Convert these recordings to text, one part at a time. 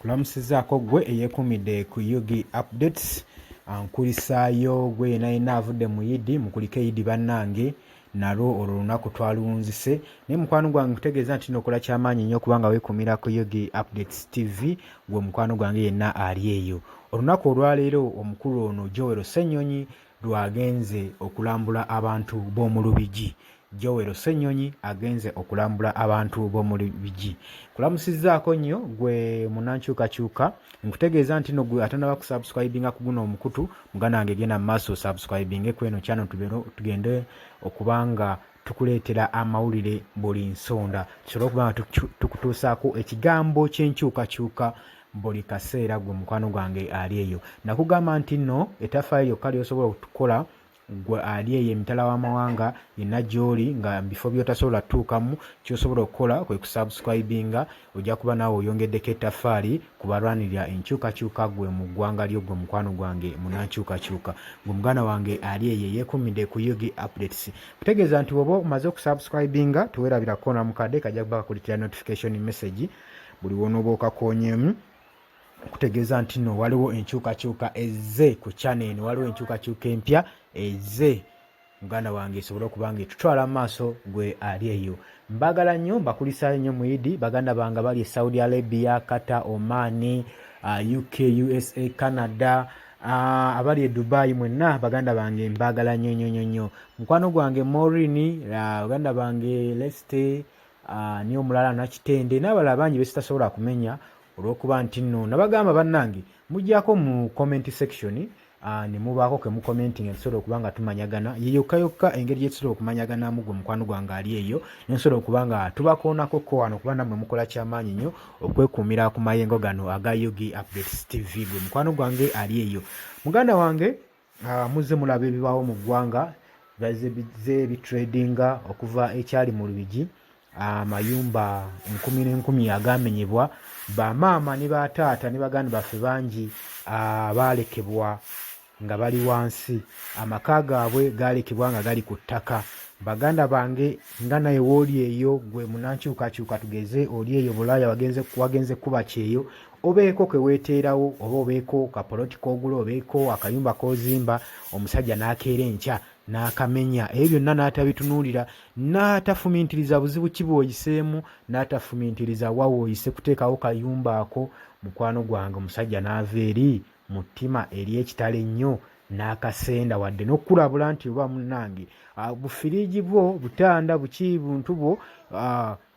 Kulamusizaako gwe eyeekumidde ku Yugi Updates. Nkulisaayo gwe yenayina avudde mu Yidi, mukulike Yidi bannange, nalwo olwo lunaku twaluwunzise. Naye mukwano gwange nkutegeeza nti nokola kyamaanyi nnyo kubanga weekumira ku Yugi Updates TV, gwe mukwano gwange yenna ali eyo. Olunaku olwaleero omukulu ono Joel Ssenyonyi lwagenze okulambula abantu b'omu Lubigi. Joel Ssenyonyi agenze okulambula abantu b'omu Lubigi. Kulamusizaako nnyo gwe munankyukakyuka, nkutegeeza nti no gwe atanaba kusubscribinga ku guno omukutu, muganda wange genda mu maaso subscribinge ku eno channel tugende okubanga tukuleetera amawulire buli nsonda, tusobole okubanga tukutuusaako ekigambo ky'enkyukakyuka buli kaseera gwe mukwano gwange ali eyo. Nakugamba nti nno ettaffaali lyokka ly'osobola okutukola gwe ali eyo emitala w'amawanga yenna gy'oli nga bifo by'otasobola tutuukamu, ky'osobola okukola kwe kusubscribinga, ojja kuba naawe oyongeddeko ettaffaali ku balwanirira enkyukakyuka gwe mu ggwanga lyo gwe mukwano gwange munankyukakyuka. Gwe muganda wange ali eyo yeekuumidde ku Yugi Updates. Kutegeeza nti bw'oba omaze okusubscribinga teweerabirako na mukadde kajja kuba kakuleetera notification message buli w'onooba okakoonyeemu. Kutegeeza nti nno waliwo enkyukakyuka ezze ku channel eno, waliwo enkyukakyuka empya ezze muganda wange esobole okuba nga etutwala mu maaso gwe ali eyo. Mbagala nnyo, mbakulisaayo nnyo mu Yidi, baganda bange bali Saudi Arabia, Qatar, Oman, UK, USA, Canada, abali e Dubai mwenna baganda bange mbagala nnyo. Mukwano gwange Morini, baganda bange Leste, ni omulala Nakitende n'abalala bangi besitasobola kumenya olw'okuba nti nno nabagamba bannange mujjako mu comment section ne mubaako ke mu commenting etusobola okuba nga tumanyagana. Ye yokka engeri gyetusobola okumanyaganamu gwe mukwano gwange ali eyo, nesobola okuba nga tubakoonako ko wano kuba nammwe mukola kyamaanyi nnyo okwekuumira ku mayengo gano aga Yugi Updates TV. Gwe mukwano gwange ali eyo. Muganda wange muzze mulaba ebibaawo mu ggwanga bazze bitradinga okuva ekyali mu Lubigi. Amayumba 10,000 agamenyebwa, bamaama ne bataata ne baganda baffe bangi baalekebwa nga bali wansi, amaka gaabwe gaalekebwa nga gali ku ttaka. Baganda bange nga naye wooli eyo gwe munankyukakyuka tugeze oli eyo Bulaaya wagenze kuba kyeyo, obeeko ke weeteerawo oba obeeko kapolotiko ogula obeeko akayumba k'ozimba, omusajja n'akeera enkya n'akamenya, ebyo byonna n'atabitunuulira, n'atafumiintiriza buzibu ki bw'oyiseemu, n'atafumiintiriza wa w'oyise kuteekawo kayumba ako. Mukwano gwange omusajja n'ava eri mu ttima eri ekitalo ennyo n'akasenda wadde n'okulabula nti oba munnange bufiriigi bwo butanda buki buntu bwo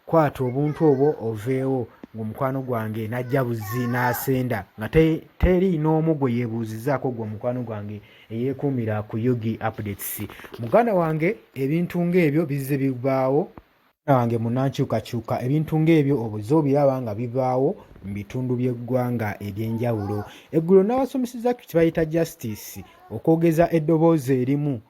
kwata obuntu obwo oveewo. Omukwano gwange najja buzi n'asenda nga teri n'omu gwe yeebuuzizaako gwe mukwano gwange eyeekuumira ku Yugi Updates. Muganda wange ebintu ng'ebyo bizze bibaawo, wange munankyukakyuka ebintu ng'ebyo obuze obiraba nga bibaawo mu bitundu by'eggwanga eby'enjawulo. Eggulo n'abasomeseza kye bayita justice, okwogeza eddoboozi erimu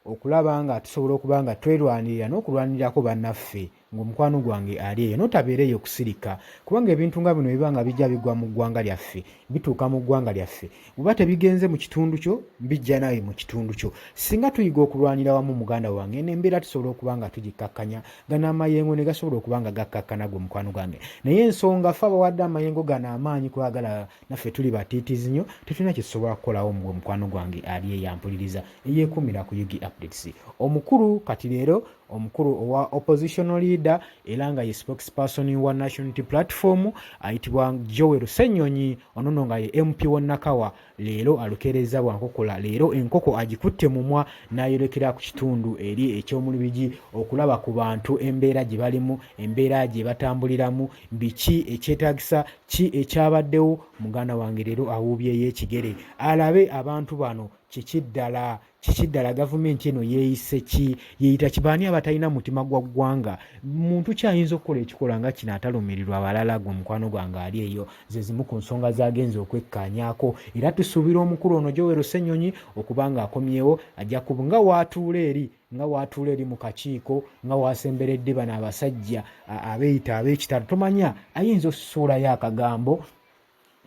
okulaba nga tusobola okuba nga twerwanirira n'okulwanirako bannaffe. Ng'omukwano gwange ali eyo notabeereyo kusirika, kubanga ebintu nga bino biba nga bijja bigwa mu ggwanga lyaffe, bituuka mu ggwanga lyaffe, bw'oba tebigenze mu kitundu kyo bijja nawe mu kitundu kyo. Singa tuyiga okulwanira wamu muganda wange n'embeera tusobola okuba nga tugikkakkanya, gano amayengo ne gasobola okuba nga gakkakkana gwe mukwano gwange. Naye ensonga ffe abawadde amayengo gano amaanyi kwagala naffe tuli batiitizi nnyo, tetulina kye tusobola kukolawo mu mukwano gwange ali eyampuliriza eyeekuumira ku Yugi Updates. Omukulu kati leero omukulu owa oppositional leader era nga ye spokesperson wa National Unity Platform ayitibwa Joel Ssenyonyi, onono nga ye MP wa Nakawa, leero alukeereza bwankokola. Leero enkoko agikutte mumwa n'ayolekera ku kitundu eri eky'omu Lubigi okulaba ku bantu embeera gye balimu, embeera gye batambuliramu, biki ekyetaagisa, ki ekyabaddewo. Muganda wange leero awuubyeyo ekigere alabe abantu bano kiki ddala gavumenti eno yeeyise ki, yeeyita kibaani abatalina mutima gwa ggwanga. Muntu kyayinza okukola ekikola nga kino atalumirirwa abalala. Gwe mukwano gwange ali eyo ze zimu ku nsonga z'agenza okwekkaanyaako, era tusuubira omukulu ono Joel Ssenyonyi okuba nga akomyewo ajja kuba nga waatuula eri mu kakiiko, nga waasemberedde bano abasajja abeeyita ab'ekitalo. Tomanya ayinza okusuulayo akagambo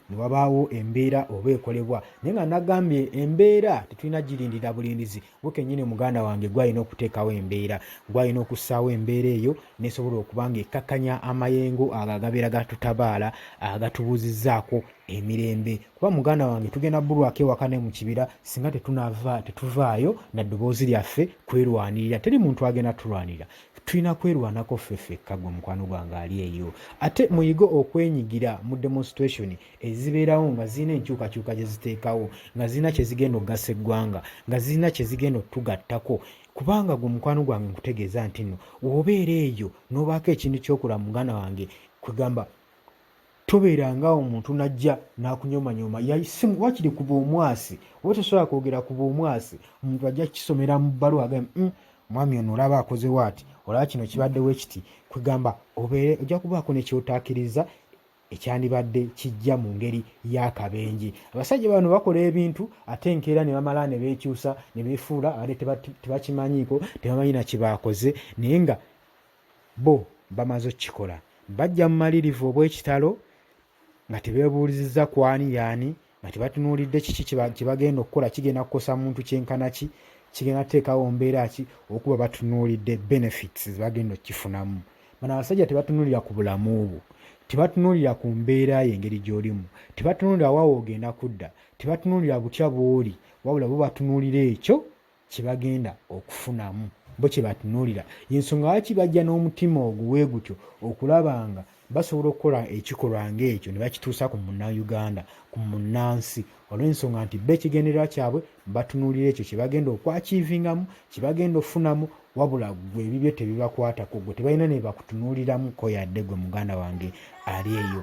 ne wabaawo embeera oba ekolebwa naye nga nagambye embeera tetulina girindira bulindizi gwe kennyini muganda wange gwalina okuteekawo embeera gwalina okussaawo embeera eyo nesobola okuba nga ekkakkanya amayengo ago agabeera gatutabaala agatubuuzizzaako emirembe kuba muganda wange tugenda bulwako ewaka ne mu kibira singa tetuvaayo na ddoboozi lyaffe kwerwanirira teri muntu agenda tulwanira tulina kwerwanako ffeffekka gwe mukwano gwange ali eyo ate muyige okwenyigira mu demonstration ezibeerawo nga zirina enkyukakyuka gye ziteekawo nga zirina kye zigenda okugasa eggwanga nga zirina kye zigenda okutugattako kubanga gwe mukwano gwange nkutegeeza nti nno wobeera eyo n'obaako ekintu ky'okola muganda wange kwegamba tobeeranga omuntu najja n'akunyomanyoma wakiri kuba omwasi oba tosobola kwogera kuba omwasi omuntu ajja kisomera mu bbaluwa agambe mwami ono olaba akoze waati olaba kino kibaddewo ekiti kwegamba obeere ojja kubaako nekyotaakkiriza ekyandibadde kijja mu ngeri y'akabenje abasajja bano bakola ebintu ate enkeera ne bamala ne beekyusa ne beefuula abadde tebakimanyiiko tebamanyi na kibaakoze naye nga bo bamaze okukikola bajja mu malirivu obw'ekitalo nga tebeebuulizizza kwani yaani nga tebatunuulidde kiki kibagenda okukola kigenda kukosa muntu kyenkana ki kigenda kuteekawo mbeera ki okuba batunuulidde benefits zebagenda okukifunamu bano abasajja tebatunuulira ku bulamu bwo tebatunuulira ku mbeera ye engeri gy'olimu tebatunuulira waawe ogenda kudda tebatunuulira butya bw'oli wabula bo batunuulira ekyo kyebagenda okufunamu bo kye batunuulira yensonga lwaki bajja n'omutima oguwe gutyo okulabanga basobola okukola ekikolwa ng'ekyo ne bakituusa ku munnayuganda ku munnansi olw'ensonga nti bo ekigendererwa kyabwe batunuulira ekyo kyebagenda okwakiivingamu kyebagenda okufunamu wabula gwe ebibyo tebibakwatako gwe tebalina ne bakutunuuliramuko yadde gwe muganda wange ali eyo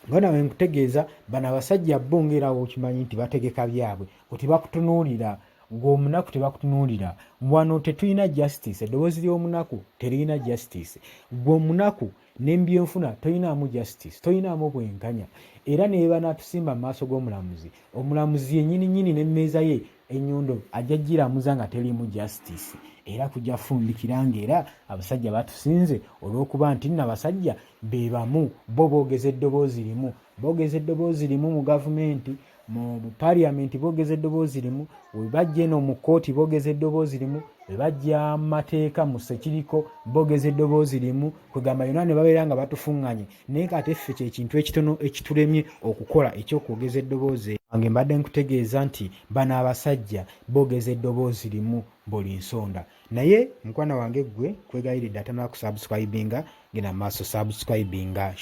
nga nawe nkutegeeza bano abasajja bo ng'erawo okimanyi nti bategeka byabwe gwe tebakutunuulira ng'omunaku tebakutunuulira wano tetulina justice eddoboozi ly'omunaku terina justice gwe omunaku n'embyenfuna tolinaamu justice tolinaamu bwenkanya era ne banatusimba mu maaso g'omulamuzi omulamuzi yennyini n'emmeeza ye ennyondo ajja giramuza nga terimu justice era kujja fumbikira ng'era abasajja batusinze olw'okuba nti nno abasajja be bamu bo boogeza eddoboozi limu mu gavumenti mu parliament boogeza eddoboozi limu we bajja eno mu kkooti boogeza eddoboozi limu we bajja mu mateeka mu sekiriko boogeza eddoboozi limu kwegamba yonna ne babeera nga batufuŋŋanye naye kate ffe kyekintu ekitono ekitulemye okukola ekyokwogeza eddoboozi wange mbadde nkutegeeza nti bano abasajja boogeza eddoboozi limu buli nsonda naye mukwana wange gwe kwegayiridde atanaba kusubscribinga genda maaso subscribinga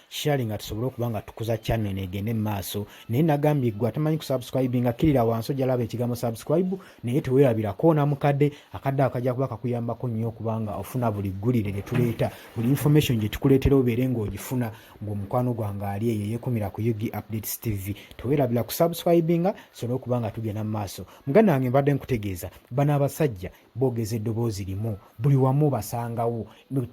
sharinga tusobole okuba nga tukuza channel negende maaso naye nagambye gwe atamanyi kusubscribinga kirira wansi ojjalaba ekigambo subscribe naye teweerabirako na mukadde akadde akajja kuba kakuyambako nnyo okubanga ofuna buli ggulire lye tuleeta buli information gye tukuleetera obeere ng'ogifuna ng'omukwano gwange ali eyo yeekumira ku Yugi Updates TV teweerabira kusubscribinga tusobole okuba nga tugenda mu maaso muganda wange mbadde nkutegeeza bano abasajja boogeza eddoboozi limu buli wamu basangawo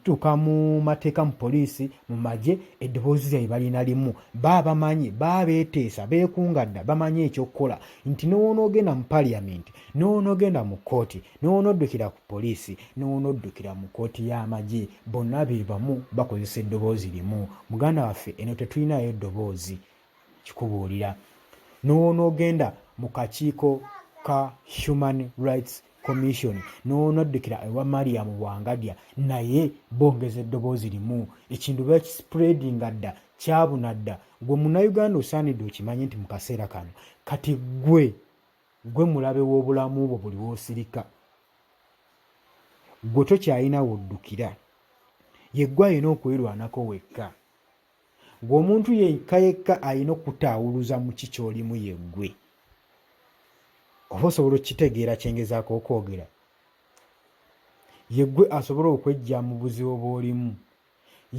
tuuka mu mateeka mu poliisi mu magye eddoboozi lyabwe balina limu bamanyi beeteesa beekungadda bamanyi ekyokukola nti n'onoogenda mu parliament n'onoogenda mu kkooti n'onooddukira ku poliisi n'onooddukira mu kkooti y'amagye bonna be bamu bakozesa eddoboozi limu muganda waffe eno tetulinayo eddoboozi kikubuulira n'onoogenda mu kakiiko ka Human Rights Commission n'onoddukira ewa Mariam Wangadya naye bongeza eddoboozi limu ekintu bakispreadinga dda kyabuna dda gwe munnayuganda osaanidde okimanyi nti mu kaseera kano kati gwe mulabe w'obulamu bwo buli w'osirika gwe tokyalina woddukira yeggwe alina okwerwanako wekka gwe omuntu yekka alina okutaawuluza mu kikyolimu yeggwe oba osobola okitegeera kyengezaako okwogera yeggwe asobola okwejja mu buzibu bw'olimu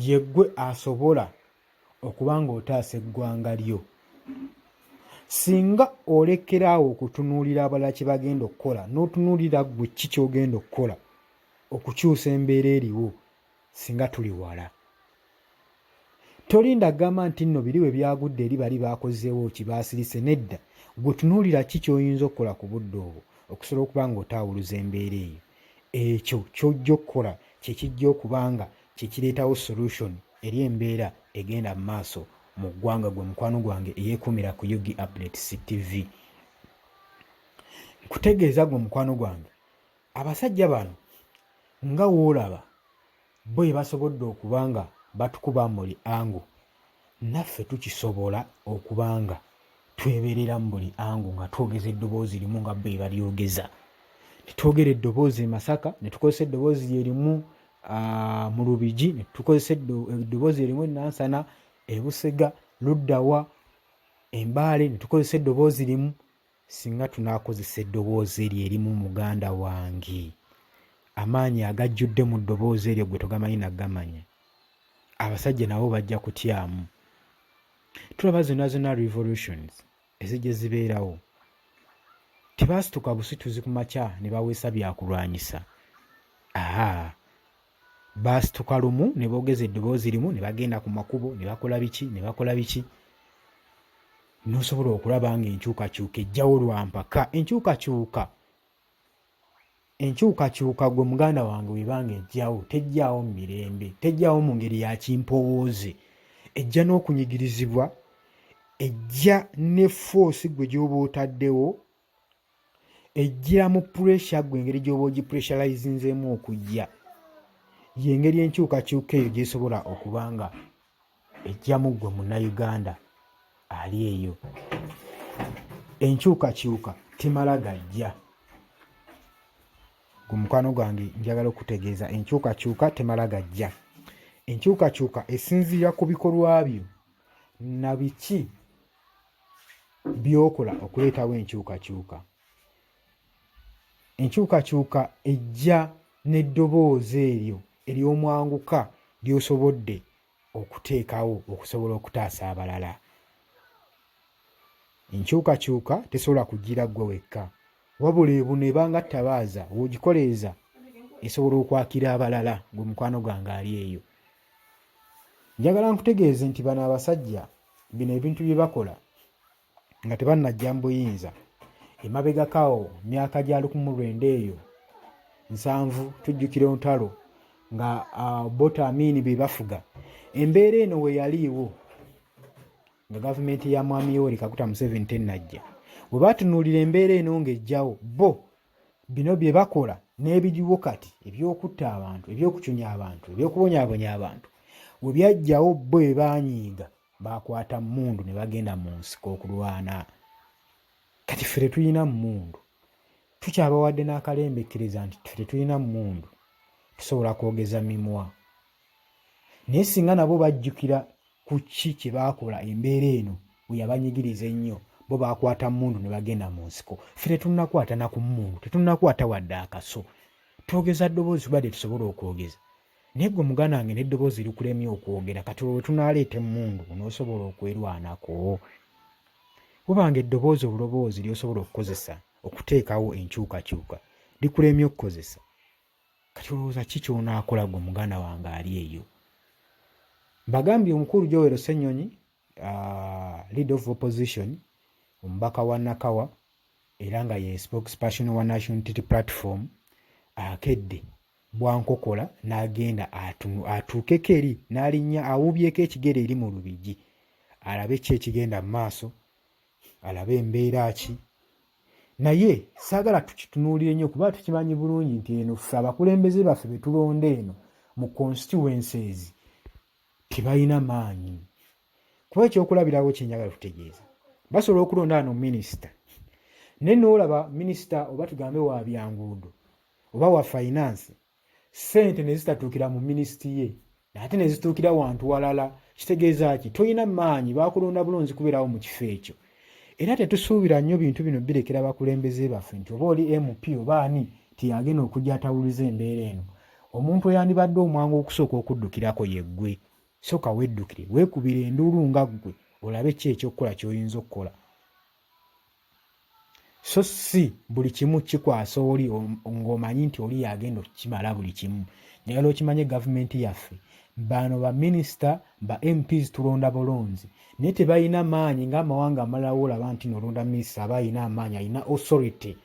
yeggwe asobola okuba ng'otaasa eggwanga lyo singa olekeraawo okutunuulira abalala kye bagenda okukola n'otunuulira gwe ki ky'ogenda okukola okukyusa embeera eriwo singa tuli wala tolinda gamba nti nno biri we byagudde eri bali baakozeewo kibaasirise nedda gwe tunuulira ki ky'oyinza okukola ku budde obwo okusobola okuba ng'otaawuluza embeera eyo ekyo ky'ojja okukola kye kijja okuba nga kye kireetawo solution eri embeera egenda mu maaso mu ggwanga gwe mukwano gwange eyeekuumira ku Yugi Updates TV. Nkutegeeza gwe mukwano gwange, abasajja bano nga woolaba bo basobodde okuba nga batukuba buli angu, naffe tukisobola okuba nga tweberera mu buli angu nga twogeza eddoboozi limu nga bo balyogeza. Netwogera eddoboozi e Masaka, ne tukozesa eddoboozi lyerimu mu Lubigi, ne tukozesa eddoboozi erimu e Nansana, e Busega, Luddawa, Embaale, ne tukozesa eddoboozi limu. Singa tunaakozesa eddoboozi eryo erimu muganda wange, amaanyi agajjudde mu ddoboozi eryo gwe togamanyi nagamanya, abasajja nabo bajja kutyamu. Tulaba zonna revolutions ezijja zibeerawo, tebaasituka busituzi ku makya ne baweesa byakulwanyisa. Baasituka lumu ne boogeza eddoboozi limu, ne bagenda ku makubo ne bakola biki. N'osobola okulaba nga enkyukakyuka ejjawo lwampaka. Enkyukakyuka gwe muganda wange webanga ejjawo, tejjaawo mu mirembe, tejjaawo mu ngeri ya kimpowooze, ejja n'okunyigirizibwa, ejja ne force gwe gy'oba otaddewo, ejja mu pressure gwe engeri gy'oba ogipressurizinzeemu okujja. Y'engeri enkyukakyuka eyo gy'esobola okuba nga ejjamu gwe munnayuganda ali eyo. Enkyukakyuka temala gajja. Gwe mukwano gwange njagala okutegeeza, enkyukakyuka temala gajja. Enkyukakyuka esinziira ku bikolwa byo na biki by'okola okuleetawo enkyukakyuka. Enkyukakyuka ejja n'eddoboozi eryo ery'omwanguka ly'osobodde okuteekawo okusobola okutaasa abalala. Enkyukakyuka tesobola kugira ggwe wekka, wabula ebuno ebanga ttabaaza w'ogikoleeza esobola okwakira abalala. Gwe mukwano gwange ali eyo. Njagala nkutegeeze nti bano abasajja bino ebintu bye bakola nga tebannajja mu buyinza, emabegakawo myaka gya 1900 eyo 7 tujjukira ontalo nga Bota Amini be bafuga. Embeera eno we yaliiwo nga gavumenti ya Mwami Yoweri Kaguta Museveni tennajja. Bwe batunuulira embeera eno ng'ejjawo, bo bino bye bakola n'ebiriwo kati eby'okutta abantu, eby'okucunya abantu, eby'okubonyaabonya abantu, we byajjawo bo bwe baanyiiga, baakwata mmundu ne bagenda mu nsiko okulwana. Kati ffe tetulina mmundu, tukyabawadde n'akalembekereza nti ffe tetulina mmundu, tusobola kwogeza mimwa. Naye singa nabo bajjukira ku ki kye baakola embeera eno we yabanyigiriza ennyo, bo baakwata mmundu ne bagenda mu nsiko. Ffe tetunnakwata na ku mmundu, tetunnakwata wadde akaso. Twogeza ddoboozi badde tusobola okwogeza. Naye gwe muganda wange n'eddoboozi likulemye okwogera, kati we tunaaleeta emmundu n'osobola okwerwanako. Bw'obanga eddoboozi obuloboozi ly'osobola okukozesa okuteekawo enkyukakyuka likulemye okukozesa, kati olowooza ki ky'onaakola gwe muganda wange ali eyo? Bagambye omukulu Joel Ssennyonyi, leader of opposition, omubaka wa Nakawa era nga ye spokesperson wa National Unity Platform, akedde bwankokola n'agenda atuukeko eri n'alinnya awubyeko ekigere eri mu Lubigi, alabe ki ekigenda mu maaso, alabe embeera ki. Naye saagala tukitunuulire nnyo kuba tukimanyi bulungi nti eno ffe abakulembeze baffe be tulonda eno mu constituencies tebalina maanyi. Kuba ekyokulabirawo kyenjagala tutegeeza, basobola okulonda wano minisita, naye n'olaba minisita oba tugambe wa byanguudo oba wa finance, ssente ne zitatuukira mu minisiti ye ate ne zituukira wantu walala. Kitegeeza ki? Tolina maanyi, baakulonda bulungi kubeerawo mu kifo ekyo. Era tetusuubira nnyo bintu bino birekera abakulembeze baffe nti oba oli MP oba ani tiyagenda okujja atawuliza embeera eno. Omuntu eyandibadde omwangu okusooka okuddukirako ye ggwe. Sooka weddukire, weekubire enduulu nga ggwe olabe ki ekyokukola ky'oyinza okukola. So si buli kimu kikwasa oli ng'omanyi nti oli yagenda okukimala buli kimu. Njagala okimanye gavumenti yaffe, bano ba minisita ba MPs tulonda bulungi, naye tebalina maanyi ng'amawanga amalawo. Olaba nti nolonda minisita aba alina amaanyi, alina authority,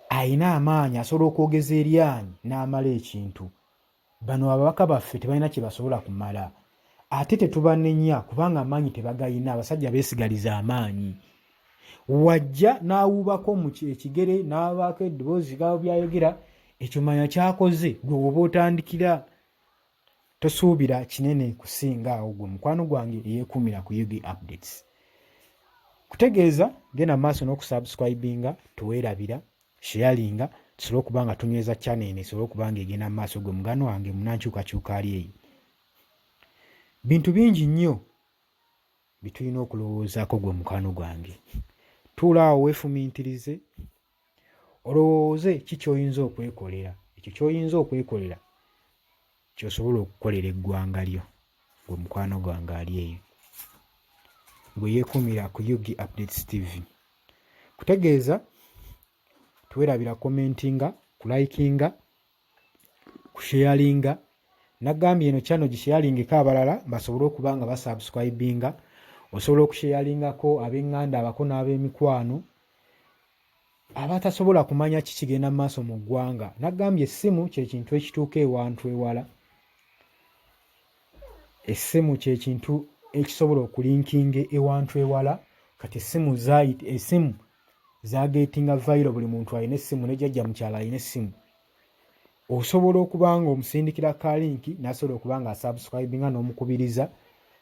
alina amaanyi, asobola okwogeza eryanyi n'amala ekintu. Bano ababaka baffe tebalina kye basobola kumala. ate tetubanenya kubanga amaanyi tebagayina, abasajja beesigaliza amaanyi. Wajja n'awuubako mu ekigere n'abaako eddoboozi gabo byayogera, ekyo manya kyakoze gwe woba otandikira. Tosuubira kinene kusinga awo gwe mukwano gwange eyeekuumira ku Yugi Updates. Kutegeeza genda maaso n'okusubscribinga, tuweerabira, sharinga, tusobole okuba nga tunyweza channel eno esobole okuba nga egenda mu maaso gwe mugano wange munankyukakyuka ali eyo. Bintu bingi nnyo bitulina okulowoozaako gwe mukwano gwange. Tuulaawo weefumiitirize, olowooze ki ky'oyinza okwekolera. Ekyo ky'oyinza okwekolera ky'osobola okukolera eggwanga lyo gwe mukwano gwange ali eyo. Gwe yeekuumira ku Yugi Updates TV. Kutegeeza tuweerabira commentinga, kulikinga, kusharinga. Nagambye eno channel gisharingeko abalala basobole okuba nga basubscribinga. Osobola okusharingako ab'eŋŋanda, abako n'ab'emikwano abatasobola kumanya ki kigenda mu maaso mu ggwanga. Nagambye essimu kye kintu ekituuka ewantu ewala. Essimu kye kintu ekisobola okulinkinga ewantu ewala. Kati essimu zagetinga viral, buli muntu alina essimu, ne jjajja mukyala alina essimu. Osobola okuba nga omusindikira ka linki n'asobola okuba nga asubscribinga n'omukubiriza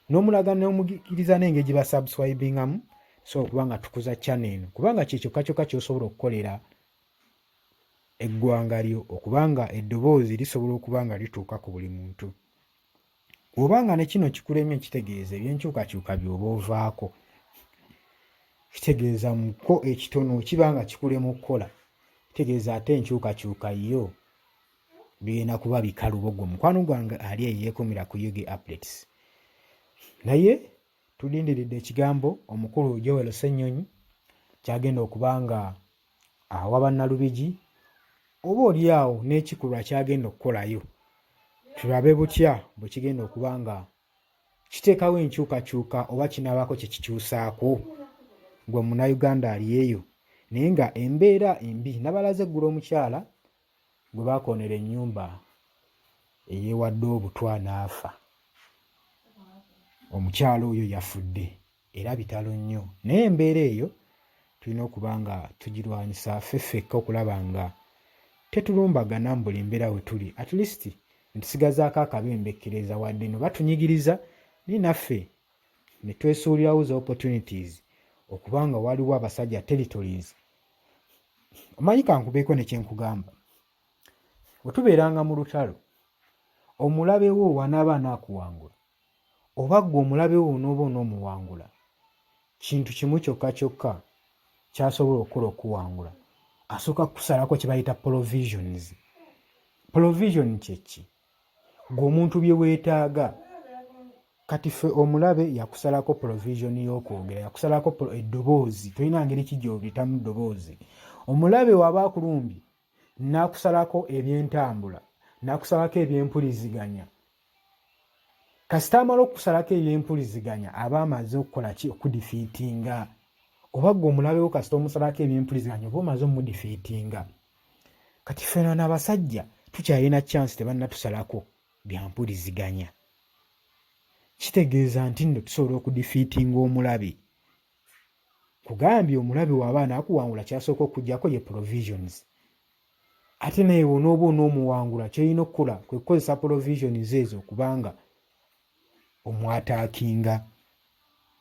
n'omulaga n'omugiriza n'engeri gye basubscribingamu, so okuba nga tukuza channel eno kubanga kye kyokka kyokka ky'osobola okukolera eggwanga lyo, okubanga eddoboozi lisobola okuba nga lituuka ku buli muntu. Obanga ne kino kikulemye kitegeeza ebyenkyukakyuka by'oba ovaako. Kitegeeza muko ekitono kiba nga kikulema okukola, kitegeeza ate enkyukakyuka yo bigenda kuba bikalubo gwe mukwano gwange ali eyo yeekuumira ku Yugi Updates. Naye tulindiridde ekigambo omukulu Joel Ssenyonyi kyagenda okuba nga awa bannalubigi, oba oli awo n'ekikulwa kyagenda okukolayo. Tulabe butya bwe kigenda okuba nga kiteekawo enkyukakyuka oba kinaabako kye kikyusaako gwe munnayuganda ali eyo. Naye nga embeera embi, nabalaze eggulu omukyala gwe baakoonera ennyumba eyeewadde obutwa n'afa. Omukyala oyo yafudde era bitalo nnyo. Naye embeera eyo tulina okuba nga tugirwanyisa ffeffekka okulaba nga tetulumbagana mu buli mbeera we tuli. At least ntusigazaako akabembekkereza wadde no batunyigiriza naye naffe ne twesuulirawo za opportunities okuba nga waliwo abasajja territories. Omanyi kankubeeko ne kyenkugamba. Bwe tubeeranga mu lutalo, omulabe wo wanaaba anaakuwangula oba ggwe omulabe wo n'oba onoomuwangula, kintu kimu kyokka kyokka ky'asobola okukola okuwangula, asooka kusalako kye bayita provisions. Provision kye ki? Ggwe omuntu bye weetaaga. Kati ffe omulabe yakusalako provision y'okwogera, yakusalako eddoboozi, tolina ngeri ki gy'obiyitamu ddoboozi. Omulabe waba akulumbye n'akusalako ebyentambula, n'akusalako ebyempuliziganya. Kasita amala okusalako ebyempuliziganya aba amaze okukola ki? Okudifiitinga. Oba ggwe omulabe wo kasita omusalako ebyempuliziganya oba omaze omudifiitinga. Kati ffe n'abasajja tukyalina chance tebannatusalako byampuliziganya. Kitegeeza nti nno tusobola okudifiitinga omulabe. Kugambye omulabe waba anaakuwangula kyasooka okuggyako ye provisions. Ate naye onooba onoomuwangula ky'olina okukola kwe kukozesa provisions ezo okubanga omwataakinga.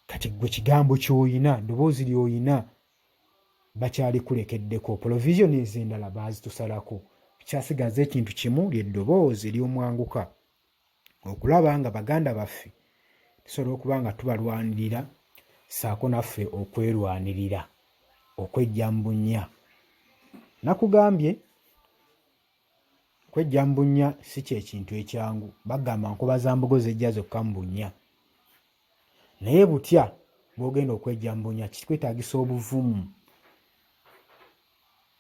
Kati gwe kigambo ky'oyina, ddoboozi ly'oyina bakyalikulekeddeko. Provisions endala baazitusalako. Kyasigaza ekintu kimu, ly'eddoboozi ly'omwanguka okulaba nga baganda baffe tusobola okuba nga tubalwanirira ssaako naffe okwerwanirira, okwejja mu bunnya. Nakugambye kwejja mu bunnya si kye kintu ekyangu. Bagamba nkoba za mbogo zejja zokka mu bunnya. Naye butya bw'ogenda okwejja mu bunnya kikwetaagisa obuvumu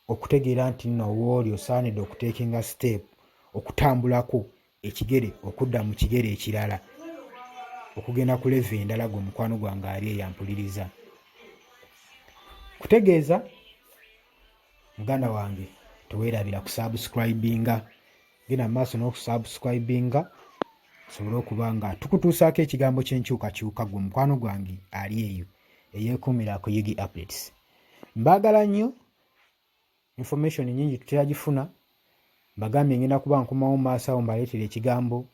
okutegeera nti nno wooli osaanidde okuteekinga step, okutambulako ekigere okudda mu kigere ekirala, okugenda ku level endala gwe mukwano gwange ali eyampuliriza. Kutegeeza muganda wange tuweerabira kusubscribinga. Genda maaso n'okusubscribinga, tusobole okuba nga tukutuusaako ekigambo ky'enkyukakyuka gwe mukwano gwange ali eyo eyeekuumira ku Yugi Updates. Mbaagala nnyo, information nyingi tutera gifuna. Bagambye ngenda kuba nkomawo mu maaso awo mbaleetere ekigambo,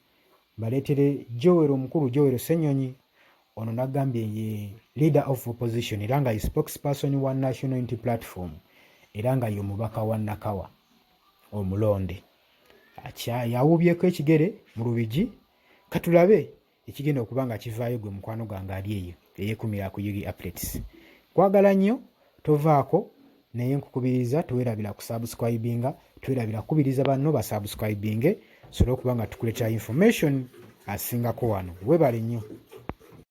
mbaleetere Joel omukulu, Joel Ssenyonyi. Ono nagambye ye leader of opposition era nga ye spokesperson wa National Unity Platform era nga ye omubaka wa Nakawa omulonde. Yawuubyeko ekigere mu Lubigi, katulabe ekigenda okuba nga kivaayo gwe mukwano gwange ali eyo eyeekumira ku Yugi Updates. Kwagala nnyo, tovaako naye nkukubiriza tuwerabira ku subscribinga, tuwerabira kubiriza banno ba subscribinge, sobola okuba nga tukuleetera information asingako wano. Webale nnyo.